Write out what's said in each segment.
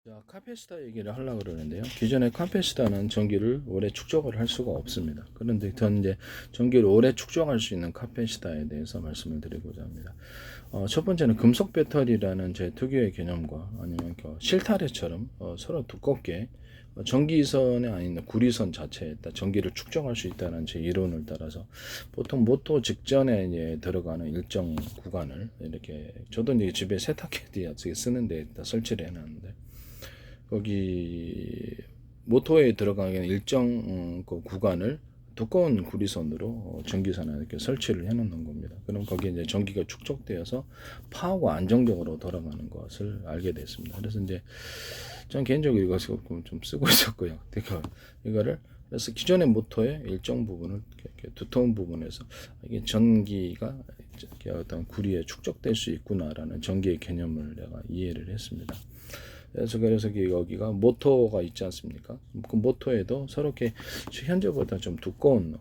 자, 카페시타 얘기를 하려고 그러는데요. 기존의 카페시타는 전기를 오래 축적을 할 수가 없습니다. 그런데 전 이제 전기를 오래 축적할 수 있는 카페시타에 대해서 말씀을 드리고자 합니다. 첫 번째는 금속 배터리라는 제 특유의 개념과 아니면 실타래처럼 서로 두껍게 전기선에 아닌 구리선 자체에다 전기를 축적할 수 있다는 제 이론을 따라서 보통 모터 직전에 이제 들어가는 일정 구간을 이렇게 저도 이제 집에 세탁기 쓰는 데에다 설치를 해놨는데 거기 모터에 들어가는 일정 그 구간을 두꺼운 구리선으로 전기선에 이렇게 설치를 해 놓는 겁니다. 그럼 거기에 이제 전기가 축적되어서 파워가 안정적으로 돌아가는 것을 알게 됐습니다. 그래서 이제 전 개인적으로 이것을 좀 쓰고 있었고요. 이거를 그래서 기존의 모터의 일정 부분을 이렇게 두터운 부분에서 이게 전기가 어떤 구리에 축적될 수 있구나라는 전기의 개념을 내가 이해를 했습니다. 그래서 여기가 모터가 있지 않습니까? 그 모터에도 서로 이렇게 현재보다 좀 두꺼운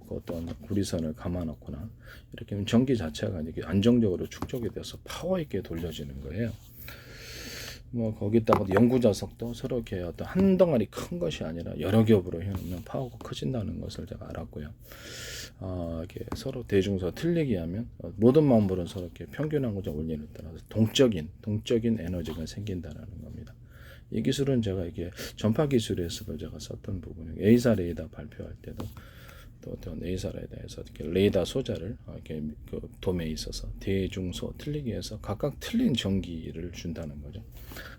어떤 구리선을 감아놓거나 이렇게 하면 전기 자체가 이렇게 안정적으로 축적이 돼서 파워 있게 돌려지는 거예요. 뭐 거기다가 연구 자석도 서로 이렇게 어떤 한 덩어리 큰 것이 아니라 여러 겹으로 해놓으면 파워가 커진다는 것을 제가 알았고요. 이렇게 서로 대중서 틀리게 하면 모든 만물은 서로 이렇게 평균하고자 원리를 따라서 동적인 에너지가 생긴다라는 겁니다. 이 기술은 제가 이게 전파 기술에서도 제가 썼던 부분이에요. 에이사 레이더 발표할 때도 또 어떤 에이사 레이더에서 이렇게 레이더 소자를 이렇게 그 돔에 있어서 대중소 틀리게 해서 각각 틀린 전기를 준다는 거죠.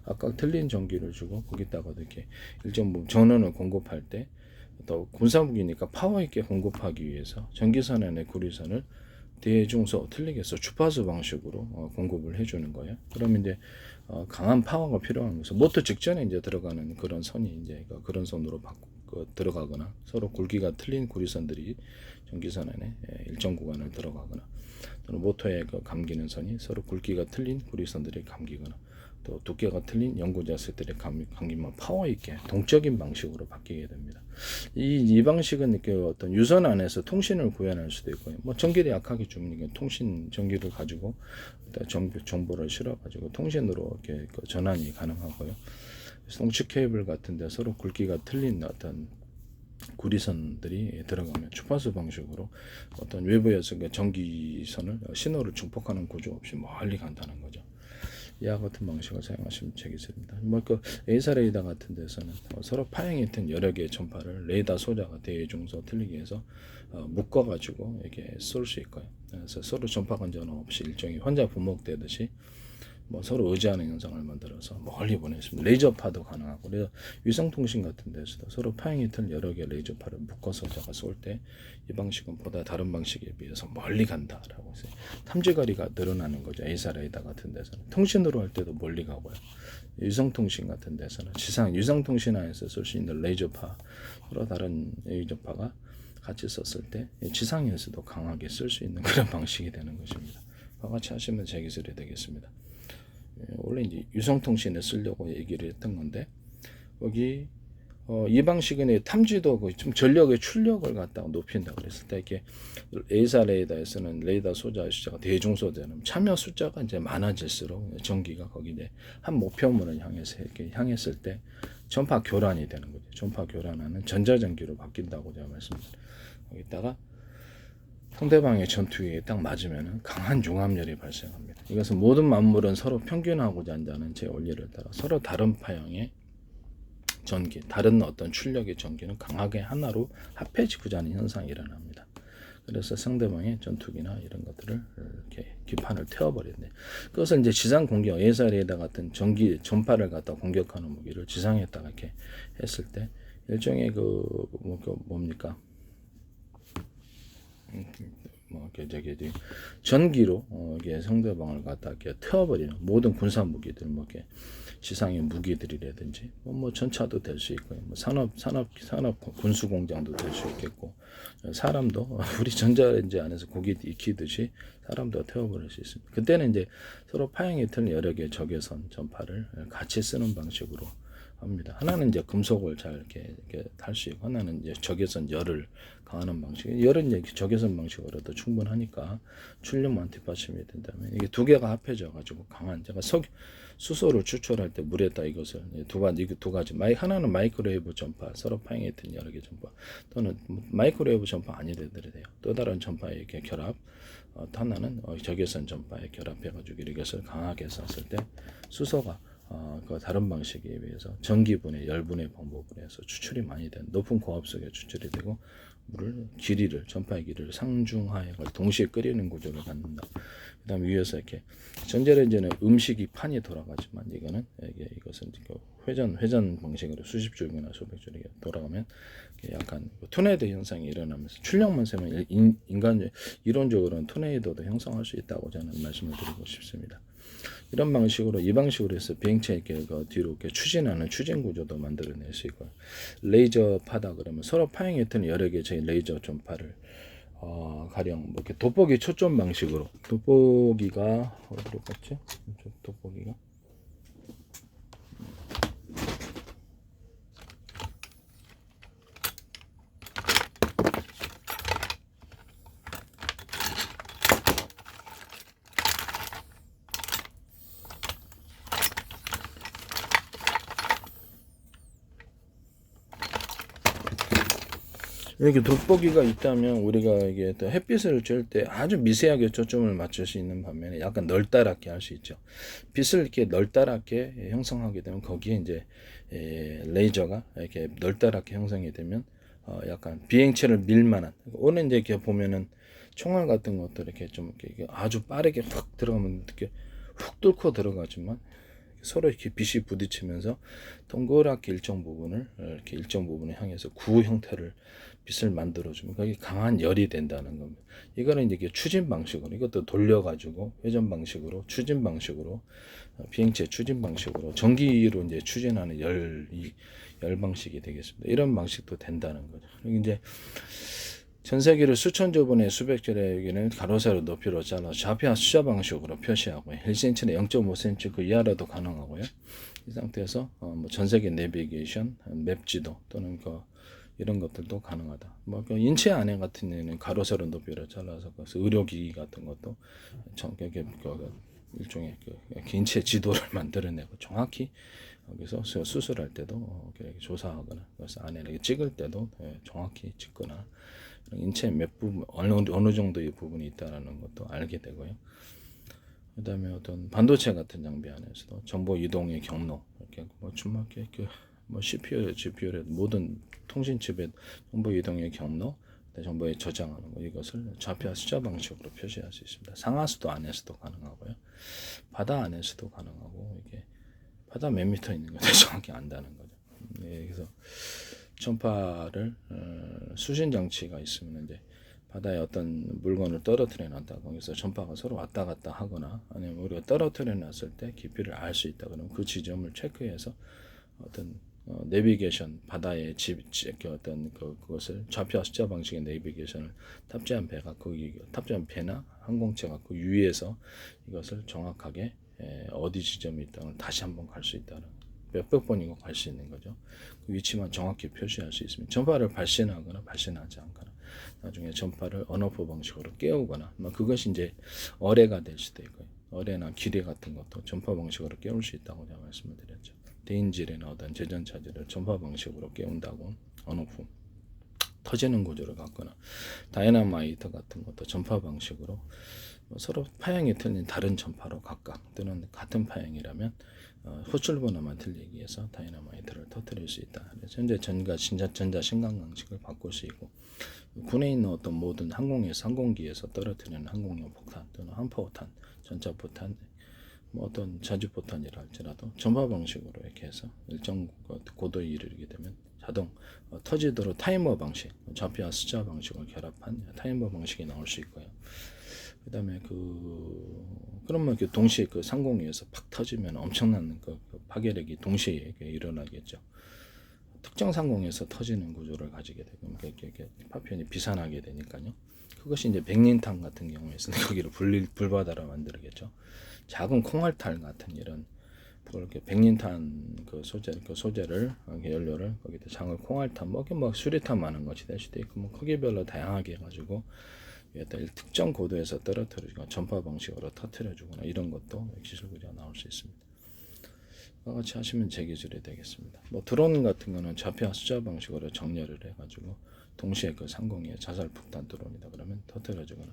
각각 틀린 전기를 주고 거기다가 이렇게 일정 부분 전원을 공급할 때 또 군사무기니까 파워 있게 공급하기 위해서 전기선의 구리선을 대중소 틀리게 해서 주파수 방식으로 공급을 해주는 거예요. 그러면 이제 강한 파워가 필요한 것은 모터 직전에 이제 들어가는 그런 선이 이제 그런 선으로 들어가거나 서로 굵기가 틀린 구리선들이 전기선 안에 일정 구간을 들어가거나 또는 모터에 감기는 선이 서로 굵기가 틀린 구리선들이 감기거나 또 두께가 틀린 연구자석들의 감기만 파워 있게 동적인 방식으로 바뀌게 됩니다. 이 방식은 이렇게 어떤 유선 안에서 통신을 구현할 수도 있고요. 뭐 전기를 약하게 주면 통신 전기를 가지고 정보를 실어가지고 통신으로 이렇게 전환이 가능하고요. 송축 케이블 같은데 서로 굵기가 틀린 어떤 구리선들이 들어가면 주파수 방식으로 어떤 외부에서 전기선을 신호를 증폭하는 구조 없이 멀리 간다는 거죠. 이와 같은 방식을 사용하시면 되겠습니다. 뭐그 에이사 레이더 같은 데서는 서로 파형이 된 여러 개의 전파를 레이더 소자가 대중소 틀리게 해서 묶어가지고 이렇게 쏠 수 있고요. 그래서 서로 전파 간전 없이 일종의 혼자 분목되듯이 뭐 서로 의지하는 현상을 만들어서 멀리 보냈습니다. 레이저파도 가능하고, 그래서 위성통신 같은 데서도 서로 파형이 튼 여러 개의 레이저파를 묶어서 제가 쏠 때 이 방식은 보다 다른 방식에 비해서 멀리 간다라고 해서 탐지거리가 늘어나는 거죠. 에이사 레이더 같은 데서는 통신으로 할 때도 멀리 가고요. 위성통신 같은 데서는 위성통신 안에서 쏠 수 있는 레이저파, 서로 다른 레이저파가 같이 썼을 때 지상에서도 강하게 쓸 수 있는 그런 방식이 되는 것입니다. 과 같이 하시면 제 기술이 되겠습니다. 원래 이제 유성통신에 쓰려고 얘기를 했던 건데 여기 이 방식은 탐지도 좀 전력의 출력을 갖다가 높인다 그랬을 때 이렇게 에이사 레이더에서는 레이더 소자 숫자가 대중소자는 참여 숫자가 이제 많아질수록 전기가 거기 이제 한 목표물을 향해서 이렇게 향했을 때 전파 교란이 되는 거죠. 전파 교란하는 전자전기로 바뀐다고 제가 말씀드렸습니다. 거기다가 상대방의 전투기에 딱 맞으면 강한 융합열이 발생합니다. 이것은 모든 만물은 서로 평균하고자 한다는 제 원리를 따라 서로 다른 파형의 전기, 다른 어떤 출력의 전기는 강하게 하나로 합해지고자 하는 현상이 일어납니다. 그래서 상대방의 전투기나 이런 것들을 이렇게 기판을 태워버리는데, 그것을 이제 지상 공격, 에이사 레이더 같은 전파를 갖다 공격하는 무기를 지상에다가 이렇게 했을 때 일종의 뭡니까? 전기로 이게 상대방을 갖다 이렇게 태워버리는 모든 군사 무기들, 뭐 이렇게 지상의 무기들이라든지 뭐 전차도 될 수 있고요, 뭐 산업 군수 공장도 될 수 있겠고, 사람도 우리 전자레인지 안에서 고기 익히듯이 사람도 태워버릴 수 있습니다. 그때는 이제 서로 파형이 틀린 여러 개의 적외선 전파를 같이 쓰는 방식으로 합니다. 하나는 이제 금속을 잘 이렇게 할 수 있고, 하나는 이제 적외선 열을 강하는 방식. 열은 이제 적외선 방식으로도 충분하니까 출력만 뒷받침이 된다면 이게 두 개가 합해져 가지고 강한, 제가 수소를 추출할 때 물에다 이것을 두 가지 하나는 마이크로웨이브 전파, 서로 파행에 있던 여러 개 전파, 또는 마이크로웨이브 전파 아니더라도 돼요. 또 다른 전파에 이렇게 결합, 또 하나는 적외선 전파에 결합해가지고 이것을 강하게 쐈을 때 수소가 그 다른 방식에 비해서 전기분해, 열분해 방법을 해서 추출이 많이 된 높은 고압 속에 추출이 되고 물을 전파의 길이를 상중하에 동시에 끓이는 구조를 갖는다. 그다음 위에서 이렇게 전자레인지는 음식이 판이 돌아가지만 이것은 회전 방식으로 수십 줄이나 수백 줄이 돌아가면 약간 토네이도 현상이 일어나면서 출력만 세면 인간 이론적으로는 토네이도도 형성할 수 있다고 저는 말씀을 드리고 싶습니다. 이런 방식으로 이 방식으로 해서 비행체 이렇게 뒤로 이렇게 추진하는 추진 구조도 만들어낼 수 있고요. 레이저 파다 그러면 서로 파행했던 여러 개의 레이저 전파를 가령 뭐 이렇게 돋보기 초점 방식으로 돋보기가 어디로 갔지? 돋보기가 이렇게 돋보기가 있다면 우리가 이게 또 햇빛을 쬐을 때 아주 미세하게 초점을 맞출 수 있는 반면에 약간 널따랗게 할 수 있죠. 빛을 이렇게 널따랗게 형성하게 되면 거기에 이제 레이저가 이렇게 널따랗게 형성이 되면 약간 비행체를 밀만한 오늘 이제 이렇게 보면은 총알 같은 것들 이렇게 좀 이렇게 아주 빠르게 확 들어가면 이렇게 훅 뚫고 들어가지만 서로 이렇게 빛이 부딪히면서 동그랗게 일정 부분을 향해서 구 형태를 빛을 만들어주면 거기 강한 열이 된다는 겁니다. 이거는 이제 추진 방식으로 이것도 돌려가지고 회전 방식으로 추진 방식으로 비행체 추진 방식으로 전기로 이제 추진하는 열 방식이 되겠습니다. 이런 방식도 된다는 거죠. 이제 전세기를 수천조 분의 수백 절에게는 가로세로 높이로 잘라 좌표 숫자 방식으로 표시하고요. 1cm나 0.5cm 그 이하라도 가능하고요. 이 상태에서 뭐 전세계 내비게이션, 맵 지도 또는 이런 것들도 가능하다. 뭐 인체 안에 같은 경우는 가로세로 높이로 잘라서 의료기기 같은 것도 일종의 인체 지도를 만들어내고 정확히 여기서 수술할 때도 조사하거나 그래서 안에 이렇게 찍을 때도 정확히 찍거나 인체 몇 부분 어느 정도의 부분이 있다라는 것도 알게 되고요. 그다음에 어떤 반도체 같은 장비 안에서도 정보 이동의 경로 이렇게 뭐 CPU, GPU의 모든 통신칩의 정보 이동의 경로, 정보에 저장하는 거 이것을 좌표와 숫자 방식으로 표시할 수 있습니다. 상하수도 안에서도 가능하고요. 바다 안에서도 가능하고 이게 바다 몇 미터 있는 거 정확히 안다는 거죠. 그래서 전파를 수신 장치가 있으면 이제 바다에 어떤 물건을 떨어뜨려 놨다 거기서 전파가 서로 왔다 갔다 하거나 아니면 우리가 떨어뜨려 놨을 때 깊이를 알 수 있다 그러면 그 지점을 체크해서 어떤 내비게이션 바다의 어떤 그것을 좌표 숫자 방식의 내비게이션을 탑재한 배나 항공체가 그 위에서 이것을 정확하게 어디 지점이 있다는 다시 한번 갈 수 있다는 몇백 번이고 갈 수 있는 거죠. 그 위치만 정확히 표시할 수 있으면 전파를 발신하거나 발신하지 않거나 나중에 전파를 언오프 방식으로 깨우거나 그것이 이제 어뢰가 될 수도 있고요. 어뢰나 기뢰 같은 것도 전파 방식으로 깨울 수 있다고 제가 말씀을 드렸죠. 대인질이나 어떤 재전차질을 전파 방식으로 깨운다고 언오프 터지는 구조를 갖거나 다이너마이트 같은 것도 전파 방식으로 서로 파형이 틀린 다른 전파로 각각 또는 같은 파형이라면 호출번호만 틀리기 위해서 다이너마이트를 터뜨릴 수 있다. 그래서 현재 전자 신강강식을 바꿀 수 있고 군에 있는 어떤 모든 항공기에서 떨어뜨리는 항공용 폭탄 또는 항포탄, 전차포탄, 뭐 어떤 자주포탄이라 할지라도 전파 방식으로 이렇게 해서 일정 고도에 이르게 되면 자동 터지도록 타이머 방식, 좌표와 숫자 방식을 결합한 타이머 방식이 나올 수 있고요. 그다음에 그러면 동시에 상공위에서 팍 터지면 엄청난 파괴력이 동시에 일어나겠죠. 특정 상공에서 터지는 구조를 가지게 되면 이렇게 파편이 비산하게 되니까요. 그것이 이제 백린탄 같은 경우에서는 거기를 불바다로 만들겠죠. 작은 콩알탄 같은 이런 이렇게 백린탄 소재를 연료를 거기다 작은 콩알탄 뭐 수리탄 많은 것이 될 수도 있고 뭐 크기별로 다양하게 해가지고 특정 고도에서 떨어뜨리거나 전파 방식으로 터뜨려주거나 이런 것도 기술 구조가 나올 수 있습니다. 같이 하시면 제 기술이 되겠습니다. 뭐 드론 같은 거는 좌표 숫자 방식으로 정렬을 해가지고 동시에 그 상공에 자살 폭탄 드론이다 그러면 터뜨려주거나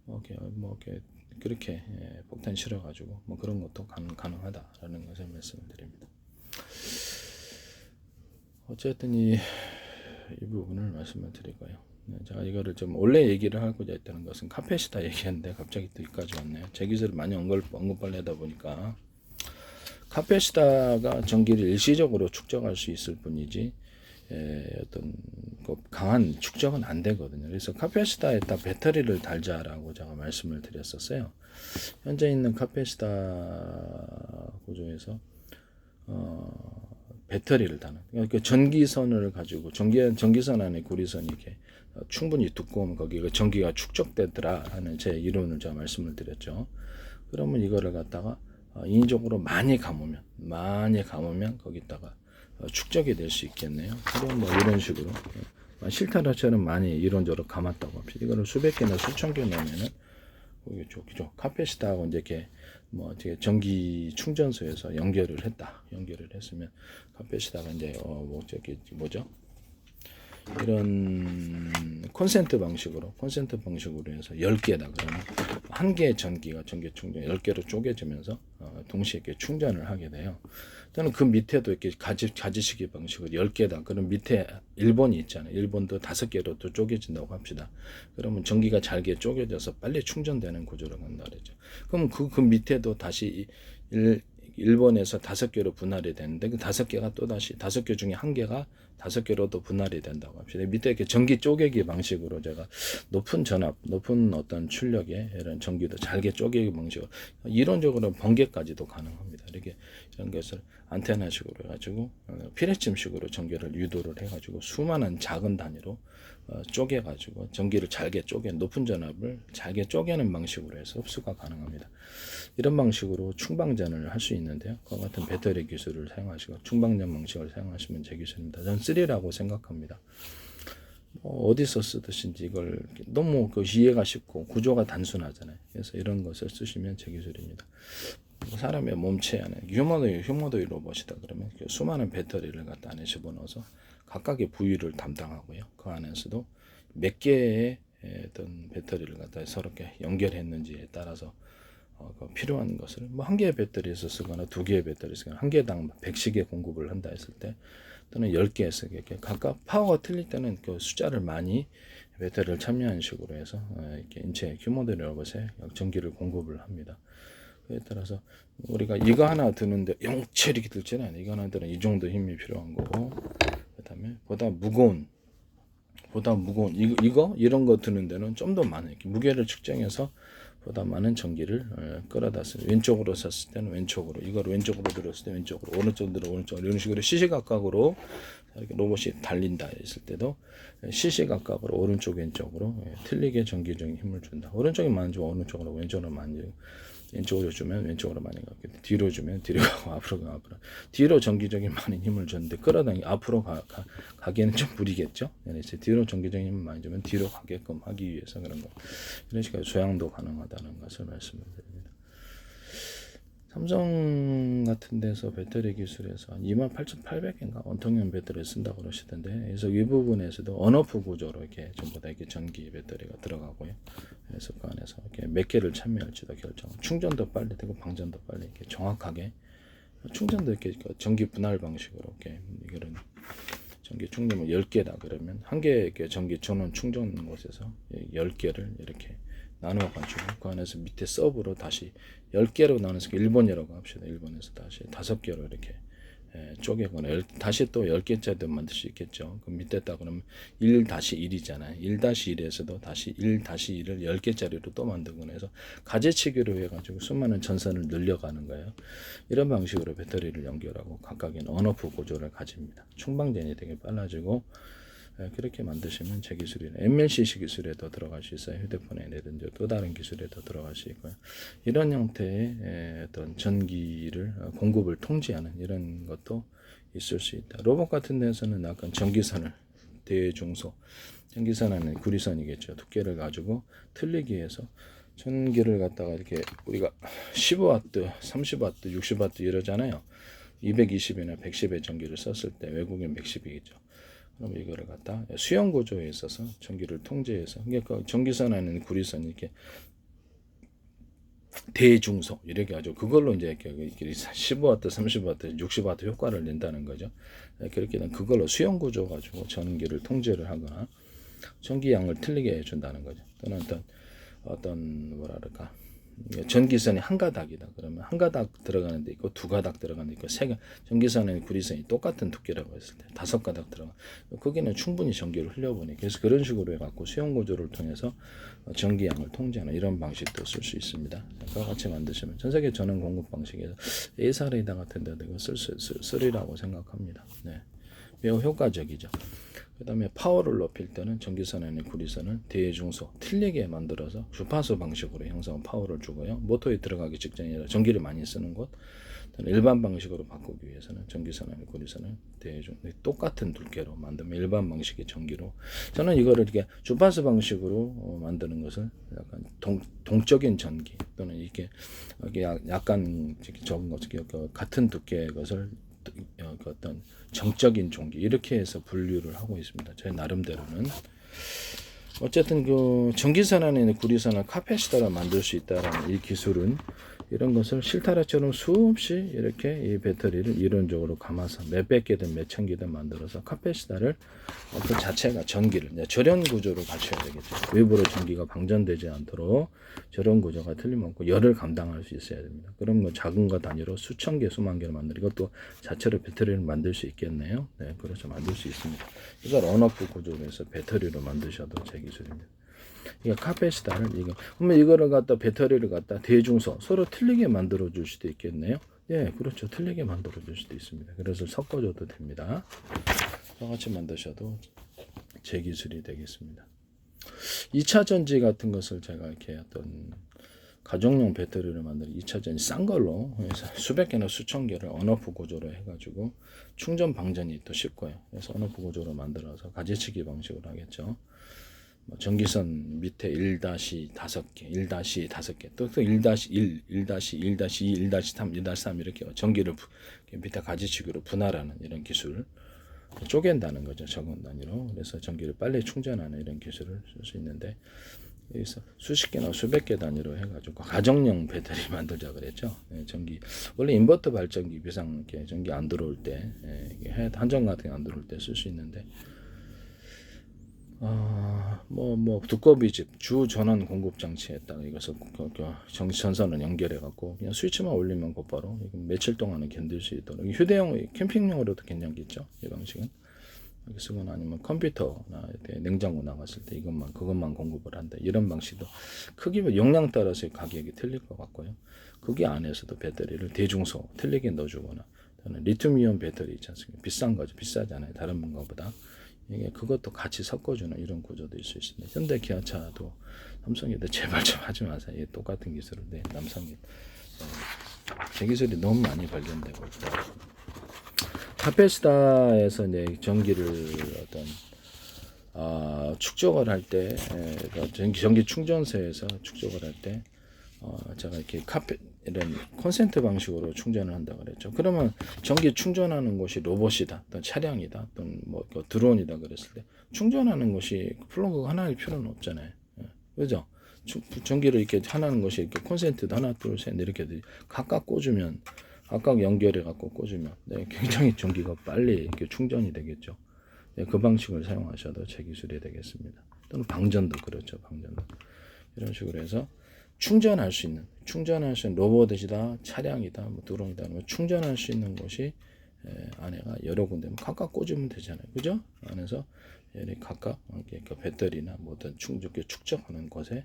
이렇게 그렇게 폭탄 실어가지고 뭐 그런 것도 가능하다라는 것을 말씀을 드립니다. 어쨌든 이 부분을 말씀을 드리고요. 제가 이거를 좀 원래 얘기를 하고자 했다는 것은 카펫이다 얘기했는데 갑자기 또 여기까지 왔네요. 제 기술을 많이 언급하려다 보니까 카펫이다가 전기를 일시적으로 축적할 수 있을 뿐이지 어떤 강한 축적은 안 되거든요. 그래서 카펫이다에다 배터리를 달자라고 제가 말씀을 드렸었어요. 현재 있는 카펫이다 구조에서 배터리를 다는 그러니까 전기선을 가지고 전기선 안에 구리선이 이렇게 충분히 두꺼우면 거기가 전기가 축적되더라 하는 제 이론을 제가 말씀을 드렸죠. 그러면 이거를 갖다가 인위적으로 많이 감으면 거기다가 축적이 될 수 있겠네요. 그럼 뭐 이런 식으로 실타래처럼 많이 이론적으로 감았다고 합시다. 이거를 수백 개나 수천 개 넣으면은 그죠. 카펫이다하고 이제 이렇게 뭐 전기 충전소에서 연결을 했으면 카펫이다가 이제 뭐죠? 이런 콘센트 방식으로 해서 10개다 그러면 한 개의 전기 충전 10개로 쪼개지면서 동시에 이렇게 충전을 하게 돼요. 저는 그 밑에도 이렇게 가지시기 방식으로 10개다. 그럼 밑에 1번이 있잖아요. 1번도 5개로 또 쪼개진다고 합시다. 그러면 전기가 잘게 쪼개져서 빨리 충전되는 구조로 간다 그랬죠. 그럼 그 밑에도 다시 1번에서 5개로 분할이 되는데 그 5개가 또 다시 5개 중에 1개가 5개로도 분할이 된다고 합시다. 밑에 이렇게 전기 쪼개기 방식으로 제가 높은 전압, 높은 어떤 출력의 이런 전기도 잘게 쪼개기 방식으로 이론적으로 번개까지도 가능합니다. 이렇게 이런 것을 안테나식으로 해가지고 피레침식으로 전기를 유도를 해가지고 수많은 작은 단위로 쪼개가지고 전기를 잘게 높은 전압을 잘게 쪼개는 방식으로 해서 흡수가 가능합니다. 이런 방식으로 충방전을 할 수 있는데요. 그와 같은 배터리 기술을 사용하시고 충방전 방식을 사용하시면 제 기술입니다. 전 3라고 생각합니다. 어디서 쓰듯인지 이걸 너무 이해가 쉽고 구조가 단순하잖아요. 그래서 이런 것을 쓰시면 제 기술입니다. 사람의 몸체 안에 휴머노이 로봇이다 그러면 수많은 배터리를 갖다 안에 집어넣어서 각각의 부위를 담당하고요. 그 안에서도 몇 개의 어떤 배터리를 갖다 서로 이렇게 연결했는지에 따라서 필요한 것을 뭐 한 개의 배터리에서 쓰거나 2개의 배터리 쓰거나 한 개당 100씩의 공급을 한다 했을 때 또는 10개에서 이렇게 각각 파워가 틀릴 때는 그 숫자를 많이 배터리를 참여하는 식으로 해서 이렇게 인체 휴머노이드 로봇에 전기를 공급을 합니다. 그에 따라서 우리가 이거 하나 드는데 영체 이렇게 들지는 않아요. 이거 하나 드는 이 정도 힘이 필요한 거고 그다음에 보다 무거운 이런 거 드는 데는 좀 더 많아요. 이렇게 무게를 측정해서 보다 많은 전기를 끌어다 쓰는 왼쪽으로 쐈을 때는 왼쪽으로 이걸 왼쪽으로 들었을 때 왼쪽으로 오른쪽으로 이런 식으로 시시각각으로 이렇게 로봇이 달린다 했을 때도 시시각각으로 오른쪽 왼쪽으로 틀리게 전기적인 힘을 준다. 오른쪽이 많이 주면 오른쪽으로 왼쪽으로 많이 주고 왼쪽으로 주면 왼쪽으로 많이 가고 뒤로 주면 뒤로 가고 앞으로 가고 앞으로 뒤로 전기적인 많은 힘을 줬는데 끌어당기 앞으로 가기에는 좀 무리겠죠. 그래서 뒤로 전기적인 힘을 많이 주면 뒤로 가게끔 하기 위해서 그런 거 이런 식으로 조향도 가능하다는 것을 말씀을 드립니다. 삼성 같은 데서 배터리 기술에서 한 28,800인가 원통형 배터리를 쓴다고 그러시던데 그래서 이 부분에서도 언오프 구조로 이렇게 전부 다 이렇게 전기 배터리가 들어가고요. 그래서 그 안에서 이렇게 몇 개를 참여할지도 결정. 충전도 빨리 되고 방전도 빨리 이렇게 정확하게 충전도 이렇게 전기 분할 방식으로 이렇게 이거는 전기 충전을 10개다 그러면 한 개의 전기 전원 충전 곳에서 10개를 이렇게 나누어가지고 그 안에서 밑에 서브로 다시 10개로 나눠서 1번이라고 합시다. 1번에서 다시 5개로 이렇게 쪼개거나 다시 또 10개짜리도 만들 수 있겠죠. 그럼 밑에다 그러면 1-1이잖아요. 1-1에서도 다시 1-1을 10개짜리로 또 만들거나 해서 가지치기로 해가지고 수많은 전선을 늘려가는 거예요. 이런 방식으로 배터리를 연결하고 각각의 언오프 구조를 가집니다. 충방전이 되게 빨라지고 그렇게 만드시면 제 기술이 MLCC 기술에도 들어갈 수 있어요. 휴대폰에 내든지 또 다른 기술에도 들어갈 수 있고요. 이런 형태의 어떤 전기를 공급을 통제하는 이런 것도 있을 수 있다. 로봇 같은 데서는 약간 전기선을 대중소 전기선 안에 구리선이겠죠. 두께를 가지고 틀리기 위해서 전기를 갖다가 이렇게 우리가 15W, 30W, 60W 이러잖아요. 220이나 110의 전기를 썼을 때 외국인 110이겠죠. 그럼 이거를 갖다 수영 구조에 있어서 전기를 통제해서, 그러니까 전기선 안에는 구리선이 이렇게 대중소 이렇게 하죠. 그걸로 이제 15W, 30W, 60W 효과를 낸다는 거죠. 그렇게 되면 그걸로 수영 구조 가지고 전기를 통제를 하거나 전기량을 틀리게 해준다는 거죠. 또는 어떤 뭐랄까 전기선이 한 가닥이다. 그러면 한 가닥 들어가는 데 있고 두 가닥 들어가는 데 있고 세 가, 전기선의 구리선이 똑같은 두께라고 했을 때 5가닥 들어가. 거기는 충분히 전기를 흘려보니. 그래서 그런 식으로 해갖고 수용 구조를 통해서 전기량을 통제하는 이런 방식도 쓸 수 있습니다. 그와 같이 만드시면 전 세계 전원 공급 방식에서 에사레이다 같은 데도 이거 쓰리라고 생각합니다. 네. 매우 효과적이죠. 그 다음에 파워를 높일 때는 전기선에는 구리선을 대중소 틀리게 만들어서 주파수 방식으로 형성 파워를 주고요. 모터에 들어가기 직전이라 전기를 많이 쓰는 곳, 일반 방식으로 바꾸기 위해서는 전기선에는 구리선을 똑같은 두께로 만들면 일반 방식의 전기로, 저는 이거를 이렇게 주파수 방식으로 만드는 것을 약간 동적인 전기 또는 이게 약간 적은 것 같은 두께의 것을 어떤 정적인 종기 이렇게 해서 분류를 하고 있습니다. 제 나름대로는. 어쨌든 그 전기선 안에 있는 구리선을 카패시터로 만들 수 있다라는 이 기술은 이런 것을 실타래처럼 수없이 이렇게 이 배터리를 이론적으로 감아서 몇백 개든 몇천 개든 만들어서 카패시터를 그 자체가 전기를 절연 구조로 갖춰야 되겠죠. 외부로 전기가 방전되지 않도록 절연 구조가 틀림없고 열을 감당할 수 있어야 됩니다. 그럼 뭐 작은 거 단위로 수천 개, 수만 개를 만들고 또 자체로 배터리를 만들 수 있겠네요. 네, 그렇죠. 만들 수 있습니다. 이걸 언오프 구조로 해서 배터리로 만드셔도 제 기술입니다. 이게 카패시터를 그러면 이거를 갖다 배터리를 갖다 대중소 서로 틀리게 만들어 줄 수도 있겠네요. 예, 그렇죠. 틀리게 만들어 줄 수도 있습니다. 그래서 섞어줘도 됩니다. 똑같이 만드셔도 제 기술이 되겠습니다. 2차 전지 같은 것을 제가 이렇게 어떤 가정용 배터리를 만드는 2차 전지 싼 걸로 해서 수백 개나 수천 개를 언오프 구조로 해가지고 충전 방전이 또 쉽고요. 그래서 언오프 구조로 만들어서 가지치기 방식으로 하겠죠. 전기선 밑에 1-5개, 1-5개, 또 1-1, 1-2, 1-2, 1-3, 1-3 이렇게 전기를 밑에 가지치기로 분할하는 이런 기술, 쪼갠다는 거죠. 적은 단위로. 그래서 전기를 빨리 충전하는 이런 기술을 쓸 수 있는데, 여기서 수십 개나 수백 개 단위로 해가지고 가정용 배터리 만들자 그랬죠. 전기 원래 인버터 발전기 비상 이렇게 전기 안 들어올 때, 한전 같은 게 안 들어올 때 쓸 수 있는데. 두꺼비집 주 전원 공급 장치에다가 이것을 전선을 연결해 갖고 그냥 스위치만 올리면 곧바로 며칠 동안은 견딜 수 있도록, 휴대용 캠핑용으로도 괜찮겠죠. 이 방식은 여기 쓰거나 아니면 컴퓨터나 냉장고 나갔을 때 그것만 공급을 한다. 이런 방식도 크기와 용량 따라서 가격이 틀릴 것 같고요. 거기 안에서도 배터리를 대중소 틀리게 넣어주거나, 저는 리튬이온 배터리 있지 않습니까? 비싼 거죠. 비싸잖아요. 다른 것보다. 이게 그것도 같이 섞어주는 이런 구조도 있을 수 있습니다. 현대 기아차도 삼성이도 제발 좀 하지 마세요. 이게 똑같은 기술인데 남성이 제 기술이 너무 많이 발견되고 있다. 카패시터에서 이제 전기를 축적을 할 때, 전기 충전소에서 축적을 할 때, 제가 이렇게 이런 콘센트 방식으로 충전을 한다 그랬죠. 그러면 전기 충전하는 곳이 로봇이다, 또 차량이다, 또 드론이다 그랬을 때 충전하는 곳이 플러그가 하나일 필요는 없잖아요. 그죠? 전기를 이렇게 하나는 것이 이렇게 콘센트도 하나, 둘, 셋 이렇게 각각 꽂으면, 각각 연결해 갖고 꽂으면 굉장히 전기가 빨리 이렇게 충전이 되겠죠. 그 방식을 사용하셔도 제 기술이 되겠습니다. 또는 방전도 그렇죠. 방전도 이런 식으로 해서 충전할 수 있는 로봇이다, 차량이다, 드론이다, 충전할 수 있는 곳이 안에가 여러 군데 각각 꽂으면 되잖아요. 그죠? 안에서 각각 이렇게 배터리나 뭐든 축적하는 곳에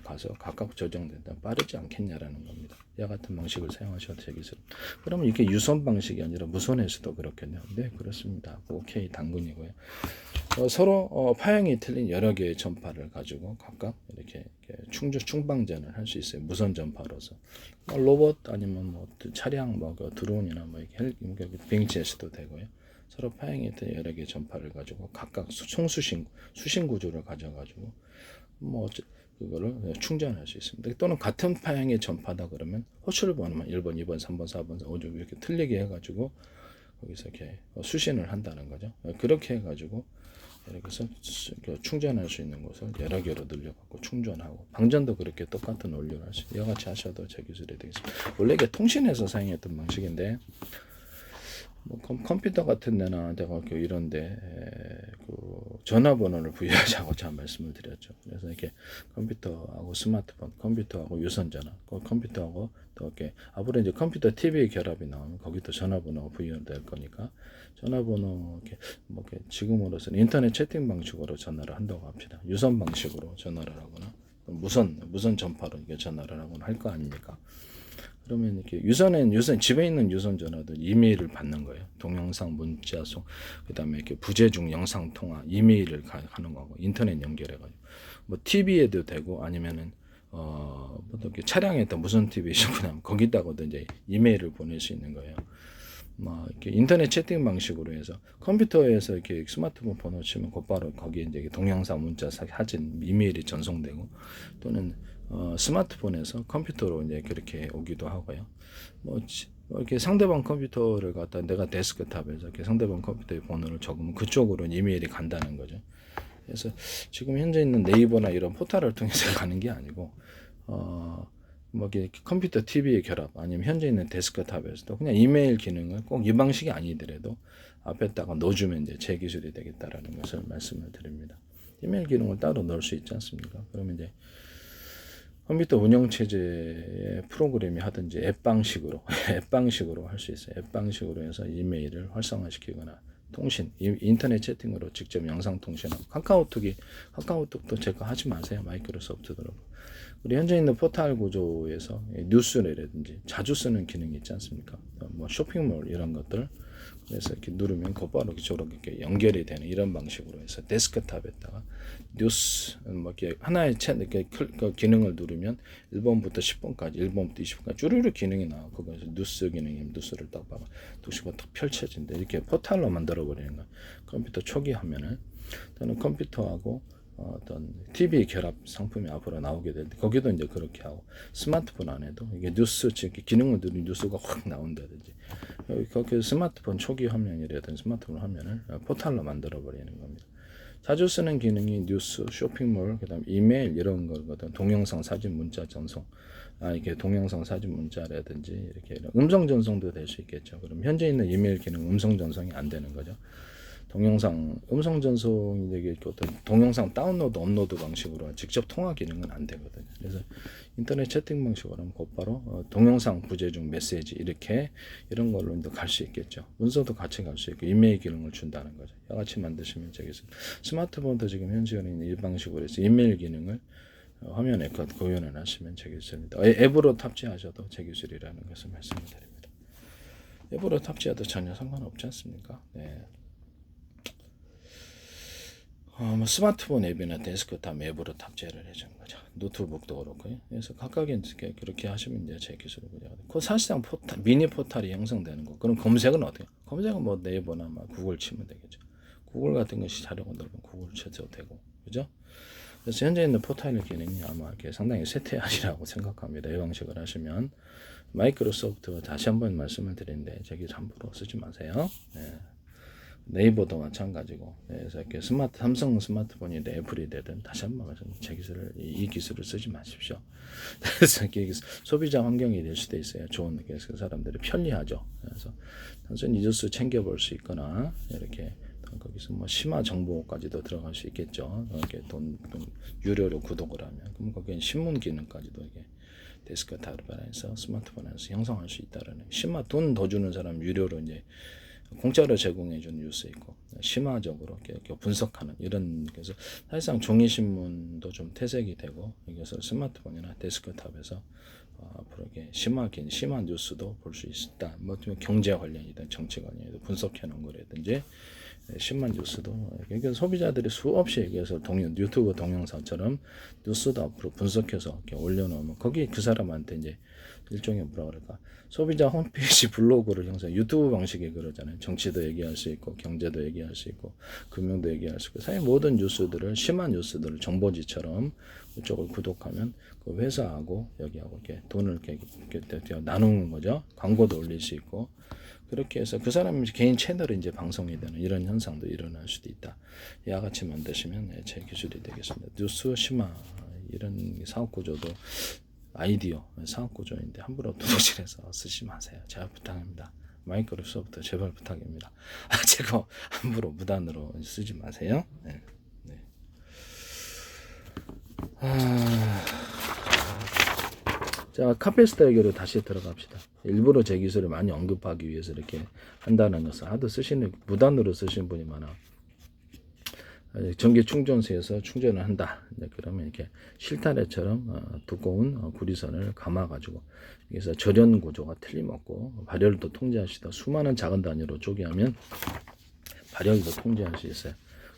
가서 각각 조정된다. 빠르지 않겠냐라는 겁니다. 이와 같은 방식을 사용하셔도 되겠습니다. 그러면 이게 유선 방식이 아니라 무선에서도 그렇겠네요. 네, 그렇습니다. 오케이, 당근이고요. 서로 파형이 틀린 여러 개의 전파를 가지고 각각 이렇게 충방전을 할 수 있어요. 무선 전파로서. 로봇 아니면 차량, 드론이나 비행체에서도 되고요. 서로 파형이 틀린 여러 개의 전파를 가지고 각각 수신 구조를 가져가지고 그거를 충전할 수 있습니다. 또는 같은 파형의 전파다 그러면 호출을 보내면 1번, 2번, 3번, 4번, 5번 이렇게 틀리게 해가지고 거기서 이렇게 수신을 한다는 거죠. 그렇게 해가지고 이렇게 해서 충전할 수 있는 곳을 여러 개로 늘려갖고 충전하고 방전도 그렇게 똑같은 원리로 할 수 이와 같이 하셔도 제 기술이 되겠습니다. 원래 이게 통신에서 사용했던 방식인데 뭐 컴퓨터 같은 데나 내가 이런데 그 전화번호를 부여하자고 제가 말씀을 드렸죠. 그래서 이렇게 컴퓨터하고 스마트폰, 컴퓨터하고 유선전화, 컴퓨터하고 또 이렇게 앞으로 이제 컴퓨터 TV 결합이 나오면 거기도 전화번호가 부여될 거니까 전화번호 이렇게 뭐 이렇게 지금으로서는 인터넷 채팅 방식으로 전화를 한다고 합시다. 유선 방식으로 전화를 하거나 무선 전파로 이게 전화를 하거나 할 거 아닙니까? 그러면 이렇게 유선 집에 있는 유선 전화도 이메일을 받는 거예요. 동영상, 문자송, 그다음에 이렇게 부재중 영상 통화, 이메일을 하는 거고 인터넷 연결해가지고 뭐 TV에도 되고 아니면은 뭐 이렇게 차량에다 무선 TV 있으면 거기다가도 이제 이메일을 보낼 수 있는 거예요. 뭐 이렇게 인터넷 채팅 방식으로 해서 컴퓨터에서 이렇게 스마트폰 번호 치면 곧바로 거기에 이제 동영상, 문자, 사진, 이메일이 전송되고 또는 스마트폰에서 컴퓨터로 이제 그렇게 오기도 하고요. 뭐 이렇게 상대방 컴퓨터를 갖다 내가 데스크탑에서 이렇게 상대방 컴퓨터의 번호를 적으면 그쪽으로 이메일이 간다는 거죠. 그래서 지금 현재 있는 네이버나 이런 포털을 통해서 가는 게 아니고 뭐 이렇게 컴퓨터 TV의 결합 아니면 현재 있는 데스크탑에서도 그냥 이메일 기능을 꼭 이 방식이 아니더라도 앞에다가 넣어주면 이제 제 기술이 되겠다라는 것을 말씀을 드립니다. 이메일 기능을 따로 넣을 수 있지 않습니까? 그러면 이제 컴퓨터 운영체제의 프로그램이 하든지 앱 방식으로 할 수 있어요. 앱 방식으로 해서 이메일을 활성화시키거나 통신, 인터넷 채팅으로 직접 영상 통신하고 카카오톡도 제거 하지 마세요. 마이크로소프트도 그렇고. 우리 현재 있는 포털 구조에서 뉴스라든지 자주 쓰는 기능이 있지 않습니까? 뭐 쇼핑몰 이런 것들 그래서 이렇게 누르면 곧바로 이렇게 연결이 되는 이런 방식으로 해서 데스크탑에다가 뉴스 뭐 이렇게 하나의 이렇게 기능을 누르면 1번부터 10번까지 1번부터 20번까지 쭈루루 기능이 나와. 거기서 뉴스 기능이면 뉴스를 딱 봐봐. 도시가 딱 펼쳐진다. 이렇게 포털로 만들어 버리는 거야. 컴퓨터 초기 화면을 또는 컴퓨터하고 어떤 TV 결합 상품이 앞으로 나오게 될 때 거기도 이제 그렇게 하고 스마트폰 안에도 이게 뉴스 기능을 누르면 뉴스가 확 나온다든지 거기 스마트폰 초기 화면이라든지 스마트폰 화면을 포털로 만들어 버리는 겁니다. 자주 쓰는 기능이 뉴스, 쇼핑몰, 그다음 이메일 이런 거거든. 동영상, 사진, 문자 전송. 이게 동영상, 사진, 문자라든지 이렇게 음성 전송도 될 수 있겠죠. 그럼 현재 있는 이메일 기능 음성 전송이 안 되는 거죠. 동영상 음성 전송이 되게 어떤 동영상 다운로드 업로드 방식으로 직접 통화 기능은 안 되거든요. 그래서 인터넷 채팅 방식으로 하면 곧바로 동영상 부재중 메시지 이렇게 이런 걸로 갈 수 있겠죠. 문서도 같이 갈 수 있고 이메일 기능을 준다는 거죠. 같이 만드시면 되겠습니다. 스마트폰도 지금 현재는 이 방식으로 해서 이메일 기능을 화면에 구현을 하시면 되겠습니다. 앱으로 탑재하셔도 제 기술이라는 것을 말씀을 드립니다. 앱으로 탑재해도 전혀 상관없지 않습니까? 네. 뭐 스마트폰 앱이나 데스크탑 앱으로 탑재를 해주는 거죠. 노트북도 그렇고요. 그래서 각각의 그렇게 하시면 이제 제 기술이고요. 그 사실상 미니 포털이 형성되는 거. 그럼 검색은 어때요? 검색은 뭐 네이버나 막 구글 치면 되겠죠. 구글 같은 것이 자료가 넓으면 구글 쳐도 되고, 그죠? 그래서 현재 있는 포털 기능이 아마 이렇게 상당히 쇠퇴하시라고 생각합니다. 이 방식을 하시면 마이크로소프트가 다시 한번 말씀을 드리는데 저기 함부로 쓰지 마세요. 네. 네이버도 마찬가지고 그래서 이렇게 삼성 스마트폰이 애플이 되든 다시 한번 말씀 제 기술을 이 기술을 쓰지 마십시오. 그래서 이게 소비자 환경이 될 수도 있어요. 좋은 그래서 사람들이 편리하죠. 그래서 단순히 뉴스 챙겨볼 수 있거나 이렇게 거기서 뭐 심화 정보까지도 들어갈 수 있겠죠. 이렇게 돈 유료로 구독을 하면 그럼 거기엔 신문 기능까지도 이게 데스크탑에서 스마트폰에서 형성할 수 있다라는 심화 돈 더 주는 사람 유료로 이제 공짜로 제공해 준 뉴스 있고 심화적으로 이렇게 분석하는 이런 그래서 사실상 종이 신문도 좀 퇴색이 되고 이것을 스마트폰이나 데스크탑에서 앞으로 이렇게 심화 뉴스도 볼 수 있다. 뭐 경제 관련이든 정치 관련이든 분석해 놓은 거라든지 심한 뉴스도 그러니까 소비자들이 수없이 얘기해서 유튜브 동영상처럼 뉴스도 앞으로 분석해서 이렇게 올려놓으면 거기 그 사람한테 이제 일종의 뭐라 그럴까, 소비자 홈페이지 블로그를 형성, 유튜브 방식의 그러잖아요. 정치도 얘기할 수 있고 경제도 얘기할 수 있고 금융도 얘기할 수 있고 사실 모든 뉴스들을, 심한 뉴스들을 정보지처럼 그쪽을 구독하면 그 회사하고 여기하고 이렇게 돈을 이렇게 나누는 거죠. 광고도 올릴 수 있고 그렇게 해서 그 사람 개인 채널이 이제 방송이 되는 이런 현상도 일어날 수도 있다. 이와 같이 만드시면 제 기술이 되겠습니다. 뉴스, 심화 이런 사업 구조도 아이디어 사업 구조인데 함부로 도둑질해서 쓰지 마세요. 제가 부탁합니다. 마이크로소프트 제발 부탁입니다. 제가 함부로 무단으로 쓰지 마세요. 네. 네. 자, 카페스타에게로 다시 들어갑시다. 일부러 제 기술을 많이 언급하기 위해서 이렇게 한다는 것을 하도 쓰시는, 무단으로 쓰시는 분이 많아. 전기 충전소에서 충전을 한다. 그러면 이렇게 실타래처럼 두꺼운 구리선을 감아가지고 여기서 절연 구조가 틀림없고 발열도 통제하시다. 수많은 작은 단위로 쪼개하면 발열도 통제할 수 있어요.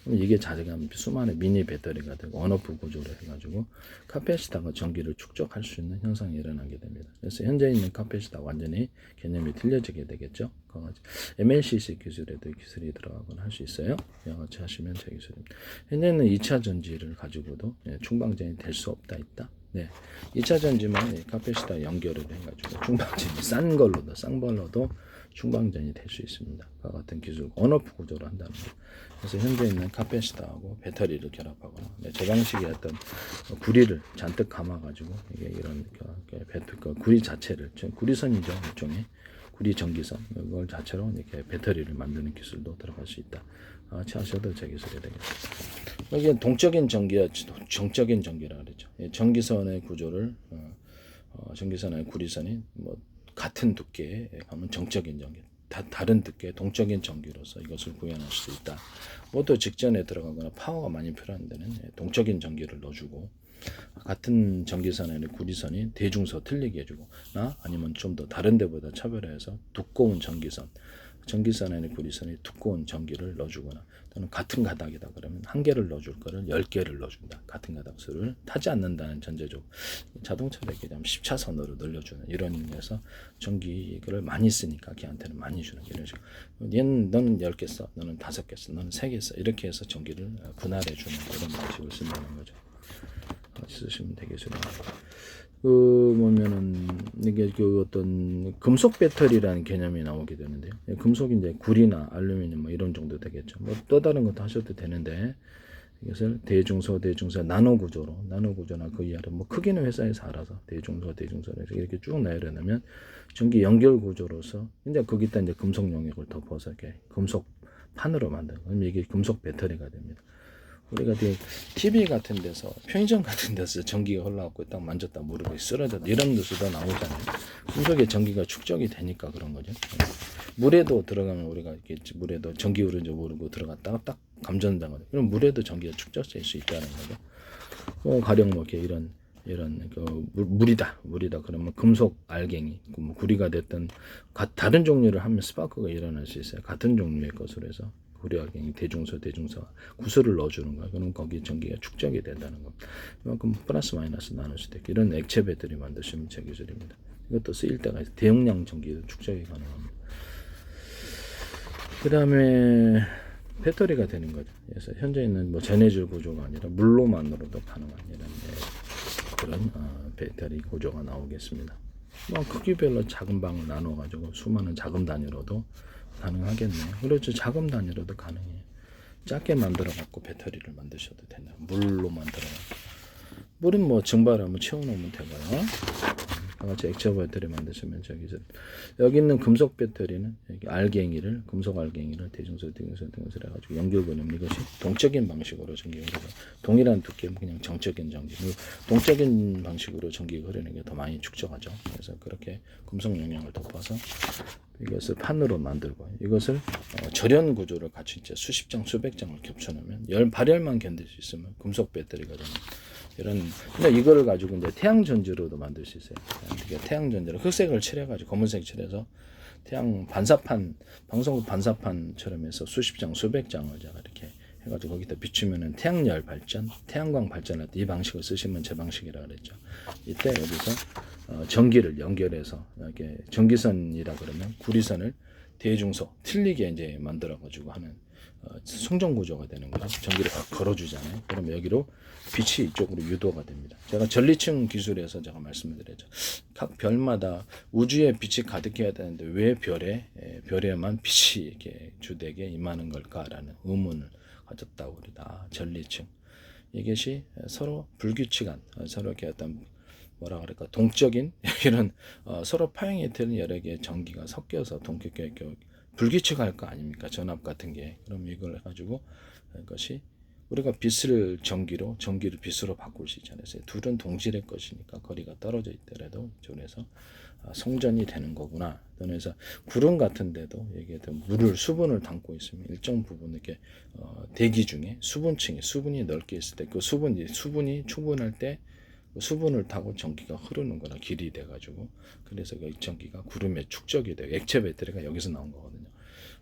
그럼 이게 자세가 수많은 미니 배터리가 되고 온오프 구조로 해가지고 카페시타가 전기를 축적할 수 있는 현상이 일어나게 됩니다. 그래서 현재 있는 카페시타 완전히 개념이 틀려지게 되겠죠. MLCC 기술에도 기술이 들어가거나 할 수 있어요. 이와 같이 하시면 제 기술입니다. 현재는 2차 전지를 가지고도 충방전이 될 수 없다 있다. 네, 2차 전지만 카페시타 연결을 해가지고 충방전이 싼 걸로도 충방전이 될 수 있습니다. 그와 같은 기술, 온오프 구조로 한다는 거. 그래서 현재 있는 카페시타하고 배터리를 결합하거나, 제 방식의 어떤 구리를 잔뜩 감아가지고 이게 이런 구리 자체를, 구리선이죠, 일종의 구리 전기선, 이걸 자체로 이렇게 배터리를 만드는 기술도 들어갈 수 있다. 같이 하셔도 제 기술이 되겠습니다. 여기 동적인 전기와 정적인 전기라 그랬죠. 전기선의 구조를 전기선의 구리선이 뭐 같은 두께에 가면 정적인 전기, 다른 두께 동적인 전기로서 이것을 구현할 수 있다. 모두 직전에 들어가거나 파워가 많이 필요한 데는 동적인 전기를 넣어주고, 같은 전기선에 구리선이 대중소 틀리게 해주고, 아니면 좀 더 다른 데보다 차별화해서 두꺼운 전기선에 구리선이 두꺼운 전기를 넣어주거나, 또는 같은 가닥이다 그러면 한 개를 넣어줄 거를 10개를 넣어준다. 같은 가닥수를 타지 않는다는 전제적, 자동차를 이렇게 10차선으로 늘려주는 이런 의미에서 전기를 많이 쓰니까 걔한테는 많이 주는 이런 식으로. 얘는 너는 10개 써, 너는 5개 써, 너는 3개 써, 이렇게 해서 전기를 분할해 주는 이런 방식을 쓴다는 거죠. 쓰시면 되겠습니다. 보면은 이게 어떤 금속 배터리라는 개념이 나오게 되는데요. 금속이 이제 구리나 알루미늄 뭐 이런 정도 되겠죠. 뭐 또 다른 것도 하셔도 되는데, 이것을 대중소 나노 구조나 그 이하로 뭐 크기는 회사에서 알아서 대중소 이렇게 쭉 나열해놓으면 전기 연결 구조로서 이제 거기다 이제 금속 용액을 덮어서 이렇게 금속 판으로 만드는, 그럼 이게 금속 배터리가 됩니다. 우리가 TV 같은 데서, 편의점 같은 데서 전기가 흘러갖고 딱 만졌다 무릎이 쓰러졌다 이런 뉴스도 나오잖아요. 금속에 전기가 축적이 되니까 그런 거죠. 물에도 들어가면 우리가 이렇게 물에도 전기 흐르는지 모르고 들어갔다가 딱 감전당하죠. 그럼 물에도 전기가 축적될 수 있다는 거죠. 가령 뭐 이렇게 이런 물이다 그러면 금속 알갱이, 뭐 구리가 됐든 다른 종류를 하면 스파크가 일어날 수 있어요. 같은 종류의 것으로 해서 구리알갱이 대중소 구슬을 넣어주는 거야. 그럼 거기 전기가 축적이 된다는 거. 그만큼 플러스 마이너스 나눌 수도 있고, 이런 액체 배터리 만드시면 제 기술입니다. 이것도 쓰일 때가 있어요. 대용량 전기도 축적이 가능합니다. 그 다음에 배터리가 되는 거죠. 그래서 현재 있는 뭐 전해질 구조가 아니라 물로만으로도 가능한 이런 그런 배터리 구조가 나오겠습니다. 뭐 크기별로 작은 방을 나눠 가지고 수많은 작은 단위로도 가능하겠네요. 그렇죠. 작은 단위로도 가능해요. 작게 만들어 갖고 배터리를 만드셔도 된다. 물로 만들어 갖고. 물은 뭐 증발하면 채워놓으면 되고요. 같이 액체 배터리 만드시면 여기 있는 금속 배터리는 여기 금속 알갱이를 대중소 해가지고 연결고는 이것이 동적인 방식으로 전기가 흐르고, 동일한 두께면 그냥 정적인 전기, 동적인 방식으로 전기가 흐르는 게 더 많이 축적하죠. 그래서 그렇게 금속 용량을 덮어서 이것을 판으로 만들고, 이것을 절연 구조를 갖춘 채 수십 장 수백 장을 겹쳐놓으면 발열만 견딜 수 있으면 금속 배터리가 되는 이런. 근데 이거를 가지고 이제 태양 전지로도 만들 수 있어요. 태양 전지로 흑색을 칠해가지고 검은색 칠해서 태양 반사판, 방송국 반사판처럼 해서 수십 장 수백 장을 제가 이렇게 해가지고 거기다 비추면은 태양열 발전, 태양광 발전할 때 이 방식을 쓰시면 제 방식이라 그랬죠. 이때 여기서 전기를 연결해서 이렇게 전기선이라 그러면 구리선을 대중소 틀리게 이제 만들어 가지고 하는 송전 구조가 되는 거죠. 전기를 걸어주잖아요. 그러면 여기로 빛이 이쪽으로 유도가 됩니다. 제가 전리층 기술에서 제가 말씀을 드렸죠. 각 별마다 우주에 빛이 가득해야 되는데 왜 별에만 빛이 이렇게 주되게 임하는 걸까라는 의문을 가졌다고 그러다. 전리층. 이것이 서로 불규칙한 서로 이렇게 어떤 뭐라 그럴까 동적인 이런 서로 파형이 되는 여러 개의 전기가 섞여서 동격계 불규칙할 거 아닙니까? 전압 같은 게. 그럼 이걸 해가지고 이것이 우리가 빛을 전기를 빛으로 바꿀 수 있잖아요. 둘은 동질의 것이니까 거리가 떨어져 있더라도 이쪽에서 송전이 되는 거구나. 그래서 구름 같은 데도 이게 물을 수분을 담고 있으면 일정 부분 이렇게 대기 중에 수분이 넓게 있을 때 그 수분이 충분할 때 수분을 타고 전기가 흐르는 거나 길이 돼 가지고 그래서 그 전기가 구름에 축적이 돼요. 액체 배터리가 여기서 나온 거거든요.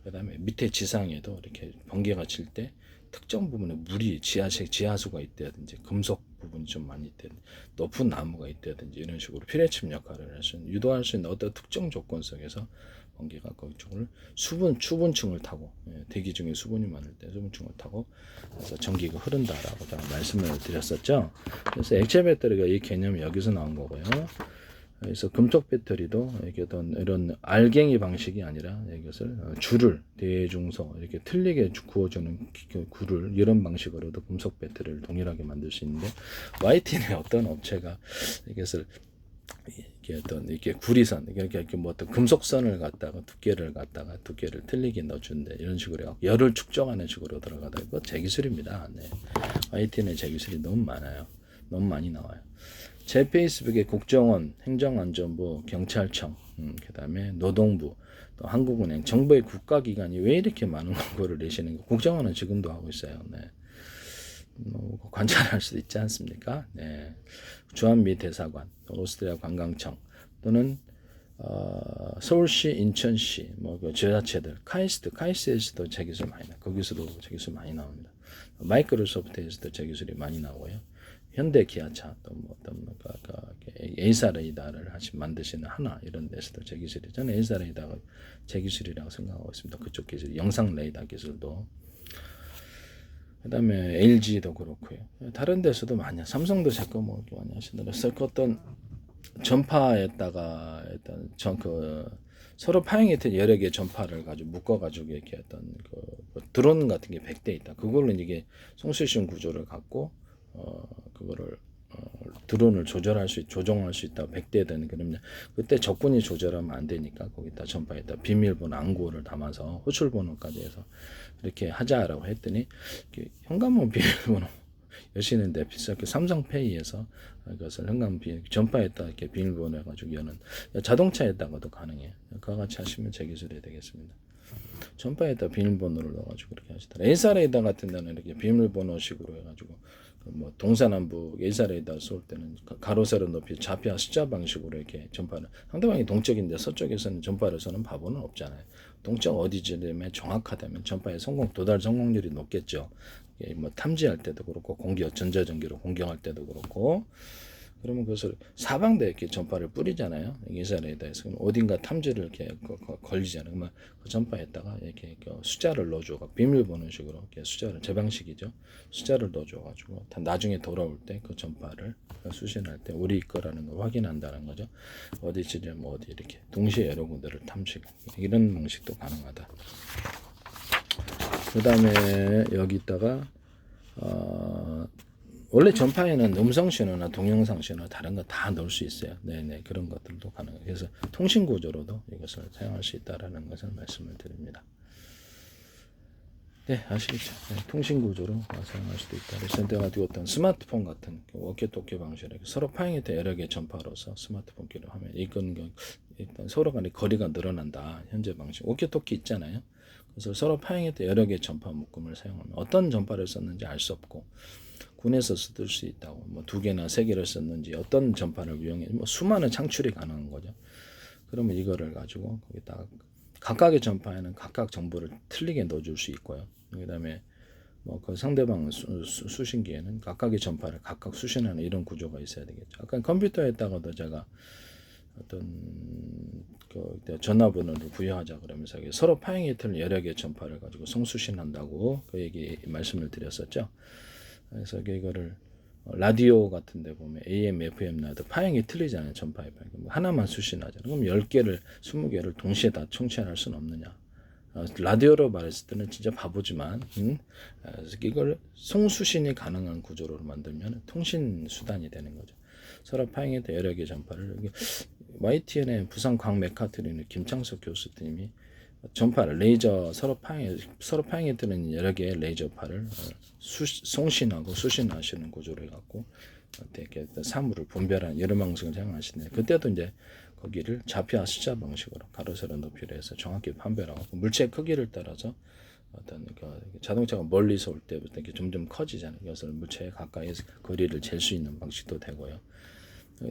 그다음에 밑에 지상에도 이렇게 번개가 칠 때 특정 부분에 물이 지하수가 있다든지 금속 부분이 좀 많이 있다든지 높은 나무가 있다든지 이런 식으로 피뢰침 역할을 할 수 있는 유도할 수 있는 어떤 특정 조건 속에서 번개가 그쪽을 수분층을 타고 대기 중에 수분이 많을 때 수분층을 타고 그래서 전기가 흐른다라고 제가 말씀을 드렸었죠. 그래서 액체 배터리가 이 개념이 여기서 나온 거고요. 그래서 금속 배터리도 이렇게 어떤 이런 알갱이 방식이 아니라 이것을 줄을 대중소 이렇게 틀리게 구워주는 굴을 이런 방식으로도 금속 배터리를 동일하게 만들 수 있는데 YTN의 어떤 업체가 이것을 이렇게 구리선 이렇게 뭐 어떤 금속선을 갖다가 두께를 틀리게 넣어준대 이런 식으로 해갖고 열을 축적하는 식으로 들어가다 이거 제 기술입니다. 네. YTN의 제 기술이 너무 많아요. 너무 많이 나와요. 제 페이스북에 국정원, 행정안전부, 경찰청, 그다음에 노동부, 또 한국은행, 정부의 국가기관이 왜 이렇게 많은 광고를 내시는 거? 국정원은 지금도 하고 있어요. 네. 관찰할 수도 있지 않습니까? 네. 주한미 대사관, 오스트리아 관광청 또는 서울시, 인천시, 그 지자체들, 카이스트에서도 제 기술 많이 나. 거기서도 제 기술 많이 나옵니다. 마이크로소프트에서도 제 기술이 많이 나오고요. 현대 기아차 또 A사 레이더를 만드시는 하나 이런 데서도 제 기술이 저는 A사 레이더가 제 기술이라고 생각하고 있습니다. 그쪽 기술 영상 레이더 기술도 그다음에 LG도 그렇고요. 다른 데서도 많이 삼성도 제 거 뭐 많이 하시더라고요. 어떤 전파에다가 일단 서로 파형이 된 여러 개의 전파를 가지고 묶어가지고 이렇게 어떤 드론 같은 게 100대 있다. 그걸로 이게 송수신 구조를 갖고 그거를 드론을 조정할 수 있다. 100대 되는 그러면 그때 적군이 조절하면 안 되니까 거기다 전파에다 비밀번호暗号를 담아서 호출번호까지 해서 이렇게 하자라고 했더니 현관문 비밀번호 여시는데 비싸게 삼성페이에서 그것을 전파에다 이렇게 비밀번호 해가지고 여는 자동차에다가도 가능해요. 그와 같이 하시면 제 기술이 되겠습니다. 전파에다 비밀번호를 넣어가지고 그렇게 하시더라. A사 레이더 같은 데는 이렇게 비밀번호식으로 해가지고 뭐 동서남북 A사 레이더 쏠 때는 가로 세로 높이 좌표 숫자 방식으로 이렇게 전파를 상대방이 동쪽인데 서쪽에서는 전파를 쏘는 바보는 없잖아요. 동쪽 어디 지점에 정확하다면 전파의 도달 성공률이 높겠죠. 뭐 탐지할 때도 그렇고 전자전기로 공격할 때도 그렇고 그러면 그것을 사방대에 이렇게 전파를 뿌리잖아요. A사 레이더에서 그럼 어딘가 탐지를 이렇게 걸리잖아요. 그러면 그 전파에다가 이렇게 숫자를 넣어줘. 비밀번호식으로 이렇게 숫자를 제 방식이죠. 숫자를 넣어줘가지고 나중에 돌아올 때 그 전파를 수신할 때 우리 거라는 걸 확인한다는 거죠. 어디 지점 어디 이렇게 동시에 여러 군데를 탐지 이런 방식도 가능하다. 그 다음에 여기다가 원래 전파에는 음성 신호나 동영상 신호 다른 거 다 넣을 수 있어요. 네네 그런 것들도 가능해요. 그래서 통신 구조로도 이것을 사용할 수 있다라는 것을 말씀을 드립니다. 네 아시겠죠? 네, 통신 구조로 사용할 수도 있다. 그래서 내가 어떤 스마트폰 같은 워키토키 방식으로 서로 파형이 돼 여러 개의 전파로서 스마트폰끼리 하면 이건 일단 서로 간의 거리가 늘어난다. 현재 방식 워키토키 있잖아요. 그래서 서로 파형이 돼 여러 개의 전파 묶음을 사용하면 어떤 전파를 썼는지 알 수 없고 군에서 쓸 수 있다고 뭐 2개나 3개를 썼는지 어떤 전파를 이용해 뭐 수많은 창출이 가능한 거죠. 그러면 이거를 가지고 거기다가 각각의 전파에는 각각 정보를 틀리게 넣어줄 수 있고요. 그다음에 뭐 그 상대방 수신기에는 각각의 전파를 각각 수신하는 이런 구조가 있어야 되겠죠. 아까 컴퓨터에다가도 제가 어떤 그 전화번호를 부여하자 그러면서 서로 파행이 틀린 여러 개의 전파를 가지고 송수신한다고 그 얘기 말씀을 드렸었죠. 그래서 이거를 라디오 같은 데 보면 AM, FM 라도 파행이 틀리잖아요. 전파의 파행. 뭐 하나만 수신하잖아요. 그럼 10개를, 20개를 동시에 다 청취할 수는 없느냐. 라디오로 말했을 때는 진짜 바보지만 이걸 송수신이 가능한 구조로 만들면 통신 수단이 되는 거죠. 서로 파행했던 여러 개의 전파를 YTN의 부산광메카트리는 김창석 교수님이 전파를 레이저 서로 파행에 뜨는 여러 개의 레이저파를 송신하고 수신하시는 구조로 해갖고 이렇게 사물을 분별하는 여러 방식을 사용하시는데 그때도 이제 거기를 좌표와 숫자 방식으로 가로세로 높이로 해서 정확히 판별하고 물체의 크기를 따라서 어떤 자동차가 멀리서 올 때부터 이렇게 점점 커지잖아요. 그래서 물체에 가까이 거리를 잴 수 있는 방식도 되고요.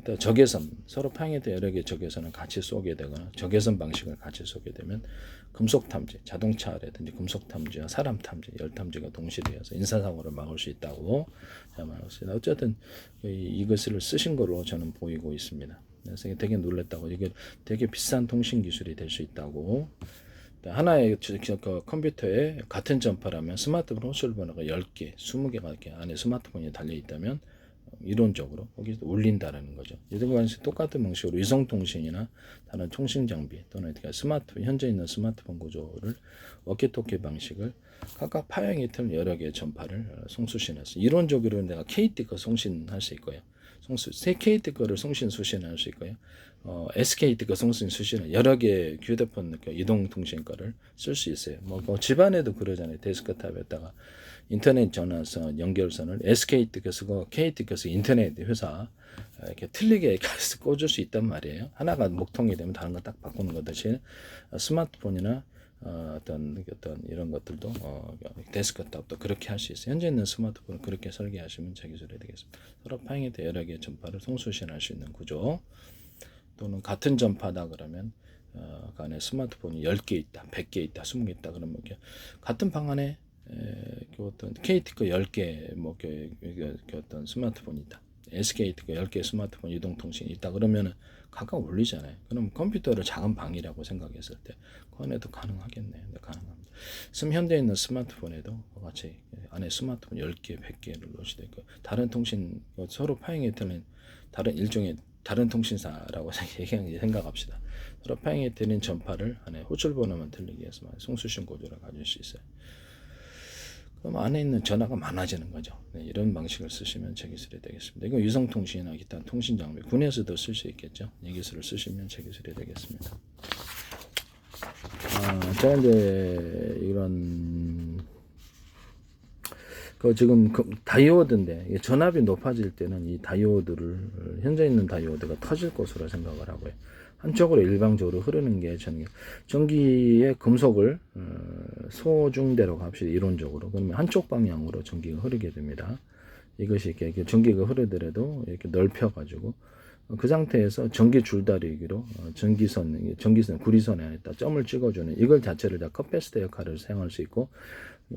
또 적외선 서로 파행했던 여러 개의 적외선을 같이 쏘게 되거나 적외선 방식을 같이 쏘게 되면 금속 탐지, 자동차라든지 금속 탐지와 사람 탐지, 열 탐지가 동시되어서 인사사고를 막을 수 있다고 말했습니다. 어쨌든 이것을 쓰신 거로 저는 보이고 있습니다. 그래서 되게 놀랐다고 이게 되게 비싼 통신 기술이 될 수 있다고. 하나의 컴퓨터에 같은 전파라면 스마트폰 호출 번호가 10개, 20개가 이렇게 안에 스마트폰이 달려 있다면 이론적으로 거기서 울린다라는 거죠. 이런 방식 똑같은 방식으로 위성통신이나 다른 통신 장비 또는 스마트폰 현재 있는 스마트폰 구조를 워키토키 방식을 각각 파형이 틀린 여러 개의 전파를 송수신해서 이론적으로는 내가 KT 거 송신할 수 있고요. KT 거를 송신 수신할 수 있고요. SKT 거 송신 수신은 여러 개의 휴대폰 이동통신 거를 쓸 수 있어요. 뭐 집안에도 그러잖아요. 데스크탑에다가 인터넷 전화선 연결선을 SKT 쓰고 KT 써 인터넷 회사 이렇게 틀리게 꽂을 수 있단 말이에요. 하나가 목통이 되면 다른 거 딱 바꾸는 것 대신 스마트폰이나 어떤 이런 것들도 데스크탑도 그렇게 할 수 있어요. 현재 있는 스마트폰을 그렇게 설계하시면 제 기술이 되겠습니다. 서로 파행에 대해 여러 개의 전파를 송수신할 수 있는 구조 또는 같은 전파다 그러면 그 안에 스마트폰이 10개 있다, 100개 있다, 20개 있다 그러면 이렇게 같은 방 안에 그 어떤 KT 거 10개 그 어떤 스마트폰이 있다. SKT 거 10개 스마트폰 이동통신이 있다 그러면은 각각 올리잖아요. 그럼 컴퓨터를 작은 방이라고 생각했을 때 그 안에도 가능하겠네요. 가능합니다. 지금 현재 있는 스마트폰에도 같이 안에 스마트폰 10개, 100개를 넣을 수도 있고 다른 통신 서로 파행이 되는 다른 일종의 다른 통신사라고 생각합시다. 서로 파행이 되는 전파를 안에 호출 번호만 틀리기 위해서 송수신 구조를 가질 수 있어요. 그럼 안에 있는 전화가 많아지는 거죠. 네, 이런 방식을 쓰시면 제 기술이 되겠습니다. 이건 위성통신이나 기타 통신 장비, 군에서도 쓸 수 있겠죠. 이 기술을 쓰시면 제 기술이 되겠습니다. 제가 이제 이런 지금 다이오드인데 전압이 높아질 때는 이 다이오드를 현재 있는 다이오드가 터질 것으로 생각을 하고요. 한쪽으로 일방적으로 흐르는 게 전기의 금속을 소중대로 갑시다. 이론적으로 그러면 한쪽 방향으로 전기가 흐르게 됩니다. 이것이 이렇게 전기가 흐르더라도 이렇게 넓혀 가지고 그 상태에서 전기 줄다리기로 전기선 구리선에 안에다 점을 찍어주는 이걸 자체를 다 커패시터 역할을 사용할 수 있고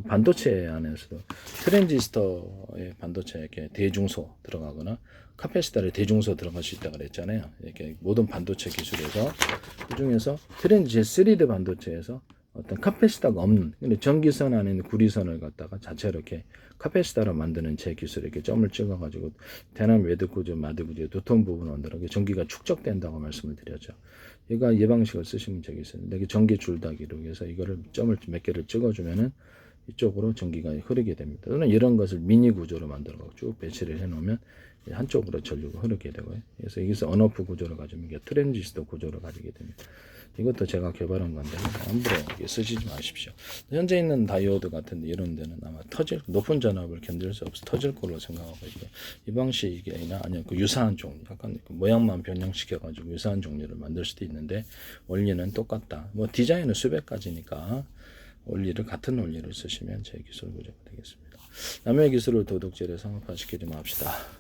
반도체 안에서도 트랜지스터의 반도체에 이렇게 대중소 들어가거나 카패시터를 대중소 들어갈 수 있다고 그랬잖아요. 이렇게 모든 반도체 기술에서 그 중에서 트랜지스터 3D 반도체에서 어떤 카패시터가 없는 근데 전기선 안에 있는 구리선을 갖다가 자체로 이렇게 카패시터로 만드는 제 기술에 이렇게 점을 찍어가지고 대남 외드 구조, 마드 구조, 두톤 부분 원들하고 전기가 축적된다고 말씀을 드렸죠. 얘가 이 방식을 쓰시면 적이 있습니다. 이게 전기 줄다기로 해서 이거를 점을 몇 개를 찍어주면은 이쪽으로 전기가 흐르게 됩니다. 또는 이런 것을 미니 구조로 만들어 쭉 배치를 해놓으면 한쪽으로 전류가 흐르게 되고요. 그래서 여기서 언오프 구조를 가지면 이게 트랜지스터 구조를 가지게 됩니다. 이것도 제가 개발한 건데 함부로 쓰시지 마십시오. 현재 있는 다이오드 같은 이런 데는 아마 높은 전압을 견딜 수 없어 터질 걸로 생각하고 있고요. 이 방식이나 아니면 유사한 종류, 약간 모양만 변형시켜 가지고 유사한 종류를 만들 수도 있는데 원리는 똑같다. 뭐 디자인은 수백 가지니까 같은 원리를 쓰시면 제 기술 구조가 되겠습니다. 남의 기술을 도둑질에 상업화시키지 맙시다.